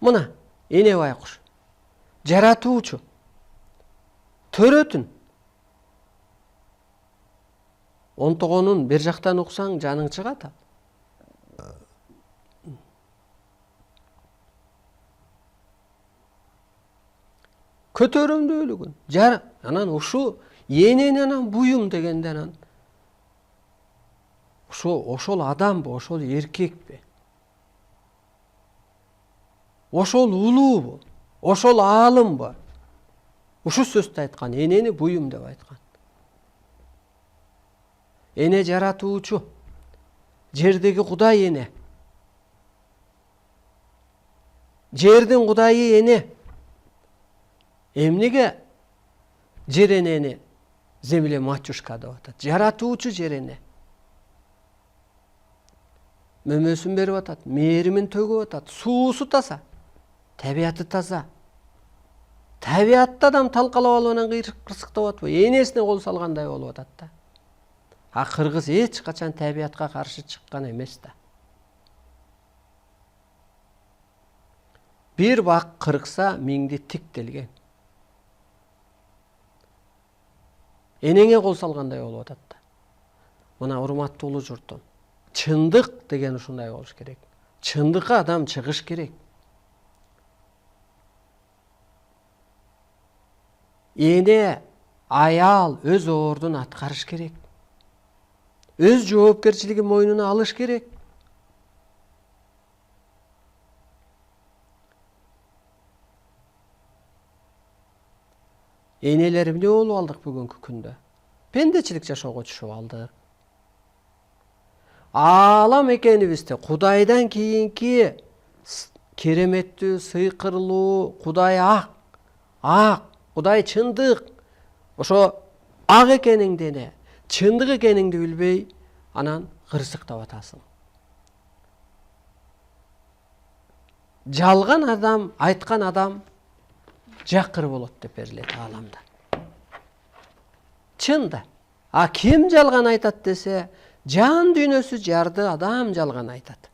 Мына эне байкуш, жаратуучу, төрөтүн. Онтогонун бер жактан уксаң жаның чыгат. Көтөрөмдүүлүгүн, анан ушу энени анан буюм дегенде анан ошол адамбы, ошол эркекпи? Ошол улуубу? Ошол аалымбы? Ушу сөздү айткан, энени буюм деп айткан. Эне жаратуучу, жердеги Кудай эне. Жердин Кудайы эне. Эмнеге жер энени земле матушка деп атат? Жаратуучу жер эне. Мөмөсүн берип атат, мээримин төгүп атат, суусу таза, табияты таза. Табиятты адам талкалап алып анан кырсыктап атпайбы, энесине кол салгандай болуп атат да. А кыргыз эч качан табиятка каршы чыккан эмес да. Бир бак кыркса миңди тиктелген. Энеңе кол салгандай болуп атат да. Мына урматтуу улуу журтум, чындык деген ушундай болуш керек. Чындыкка адам чыгыш керек. Эне, аял өз ордун аткарыш керек. Өз жоопкерчилигин мойнуна алыш керек. Энелер эмне болуп алдык бүгүнкү күндө? Пендечилик жашоого түшүп алдык. Аалам экенибизди Кудайдан кийинки кереметтүү, сыйкырлуу, Кудай ак, Кудай чындык. Ошо ак экениңди эне, чындык экениңди билбей, анан кырсыктап атасың. Жалган адам, айткан адам жакыр болот деп берилет ааламда. Чын да. А ким жалган айтат десе, жан дүйнөсү жарды адам жалган айтат.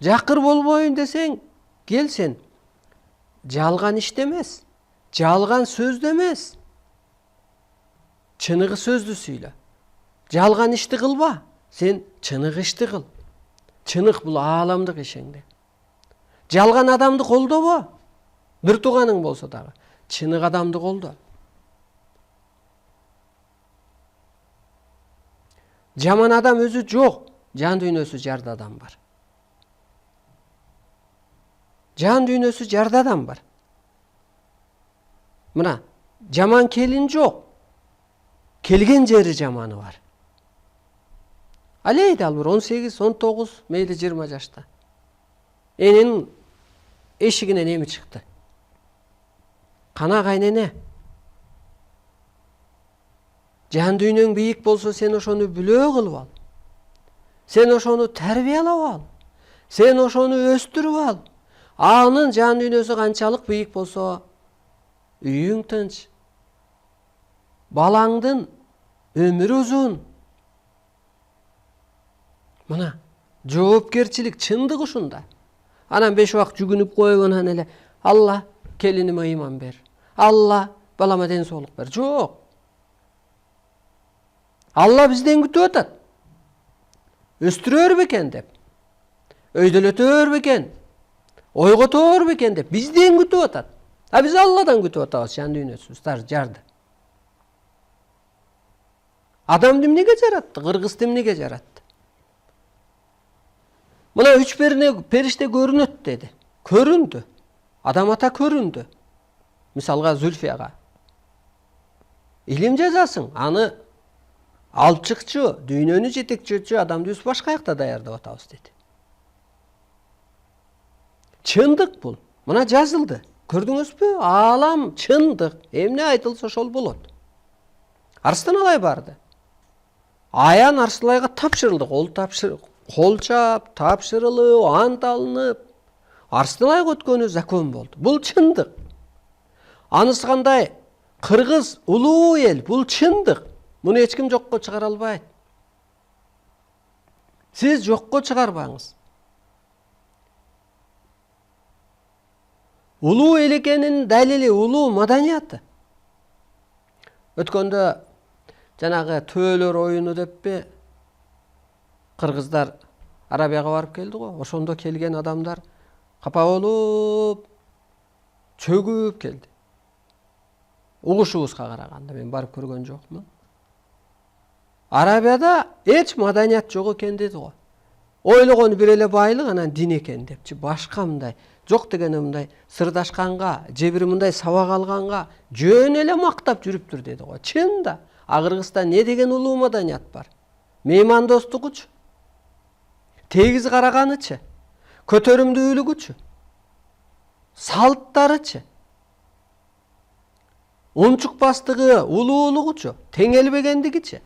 Жакыр болбойун десең, кел сен. Жалган иште эмес, жалган сөздө эмес. Чыныгы сөздү сүйлө. Жалган ишти кылба, сен чыныгы ишти кыл. Чынык бул ааламдык ишеңде. Жалган адамды колдобо. Бир тууганың болсо дагы, чынык адамды колдо. Жаман адам өзү жок, жан дүйнөсү жарды адам бар. Жан дүйнөсү жарды адам бар. Мына, жаман келин жок. Келген жери жаманы бар. Алейди ал бир 18, 19, мейли 20 жашта. Эненин эшигинен эми чыкты. Кана кайнене. Жан дүйнөң бийик болсо сен ошону бүлөө кылып ал. Сен ошону тарбиялап ал. Сен ошону өстүрүп ал. Анын жан дүйнөсү канчалык бийик болсо, үйүң тынч. Балаңдын өмүрү узун. Мына, жоопкерчилик, чындык ушунда. Анан 5 убак жүгүнүп коюп анан эле Алла келиниме ыйман бер. Алла балама ден соолук бер. Жок. Алла бизден күтүп атат. Өстүрөр бекен деп. Өйдөлөтөр бекен. Ойготор бекен деп бизден күтүп атат. А биз Алладан күтүп атабыз жан дүйнөсүбүз жарды. Адам эмнеге жаратты? Кыргызды эмнеге жаратты? Мына 3 периште көрүнөт деди. Көрүндү. Адам ата көрүндү. Мисалга Зүлфияга. Илим жазасың, аны алып чыкчу, дүйнөнү жетекчүчү адамды биз башка жакта даярдап атабыз деди. Чындык бул. Мына жазылды. Көрдүңүзбү? Аалам чындык. Эмне айтылса ошол болот. Арстаналай барды. Аян Арсылайга тапшырылды. Кол чап, тапшырылып, ант алынып, Арсылайга өткөнү закон болду. Бул чындык. Анысы кандай? Кыргыз улуу эл, бул чындык. Муну эч ким жокко чыгара албайт. Siz жокко чыгарбаңыз. Улуу эл экенин далили улуу маданияты. Өткөндө жанагы төөлөр оюну деппи кыргыздар Арабияга барып келди го. Ошондо келген адамдар капа болуп, чөгүп келди. Угушубузга караганда мен барып көргөн жокмун. Арабияда эч маданият жок экен деди го. Ойлогон бир эле байлык анан дин экен депчи. Башка мындай жок дегени мындай сырдашканга, же бир мындай сабак алганга жөн эле мактап жүрүптүр деди го. Чын да. Кыргызстан не деген улуу маданият бар? Меймандостугучу, тегиз караганычы, көтөрүмдүүлүгүчү, салттарычы, унчукпастыгы, улуулугучу, теңелбегендигичи.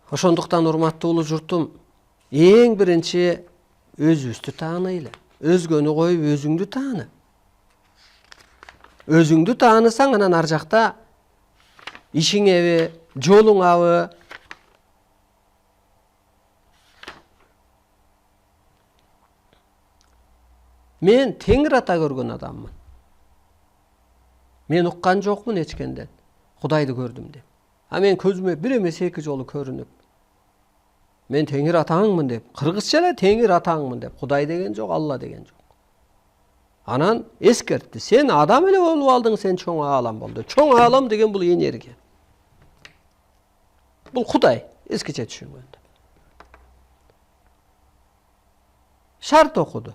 Ошондуктан урматтуу журтум, эң биринчи өзүбүздү таанайлы. Өзгөнү коюп өзүңдү тааны. Өзүңдү таанысаң, анан ар жакта ишиңеби, жолуңабы, мен Теңир ата көргөн адаммын. Мен уккан жокмун эчкенден. Кудайды көрдүм деп. А мен көзүмө бир эмес эки жолу көрүнүп, мен Теңир атаңмын деп, кыргызча эле Теңир атаңмын деп, Кудай деген жок, Алла деген жок. Анан эскертти. Сен адам эле болуп алдың, сен чоң аалам болду. Чоң аалам деген бул энергия. Бул Кудай, эскиче түшүнгөндө. Шарт окуду.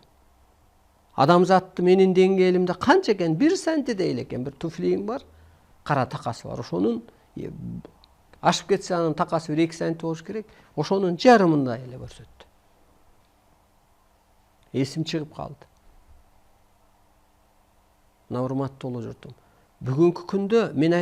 Адамзатты менин деңгээлимде канча экен, 1 санти дейли экен, бир туфлиң бар, кара такасы бар. Ошонун ашып кетсе анын такасы 1-2 санти болуш керек. Ошонун жарымындай эле көрсөттү. Эсим чыгып калды. Мына урматтуу журтум. Бүгүнкү күндө мен